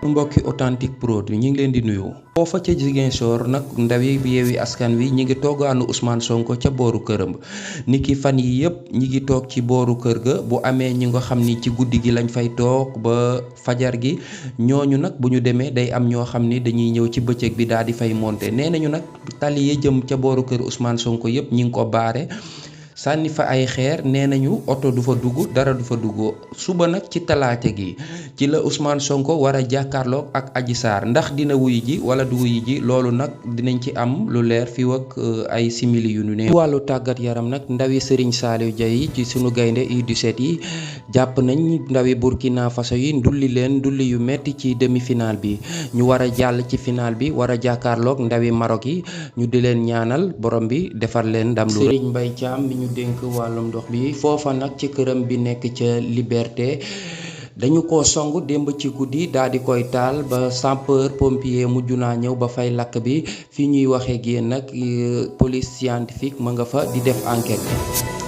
mbokki authentique prod ñi ngi leen di nuyu foofa ca Ziguinchor nag ndawi Yewwi Askan Wi ñi ngi toogaanu Ousmane Sonko ca booru këram niki fan yi yëpp ñi ngi toog ci booru kër ga bu amee ñi nga xam ni ci guddi gi lañ fay toog ba fajar gi ñooñu nag bu ñu demee day am ñoo xam ni dañuy ñëw ci bëccëg bi daal di fay monter nee nañu nag tali yi jëm ca booru kër Ousmane Sonko yëpp ñi ngi ko baare sànni fa ay xeer nee nañu oto du fa dugg dara du fa dugg suba nag ci talaate gi ci la Ousmane Sonko war a jàkkaarloog ak Adji Sarr ndax dina wuy ji wala du wuy ji loolu nag dinañ ci am lu leer fii ak ay simili yu nu ne wàllu tàggat yaram nag ndawi Serigne Saliou Dia yi ci sunu gaynde U17 yi jàpp nañ ndawi Burkina Faso yi ndulli leen ndulli yu metti ci demi-finale bi ñu war a jàll ci finale bi war a jàkkaarloog ndawi Maroc yi ñu di leen ñaanal borom bi defar leen ndam lu Serigne Mbaye Thiam mi ñu dénk wàllum ndox bi foofa nag ci këram bi nekk ca Liberté dañu ko song démb ci guddi daal di koy taal ba sapeur pompier mujj naa ñëw ba fay lakk bi fi ñuy waxee ak yéen nag police scientifique ma nga fa di def enquête.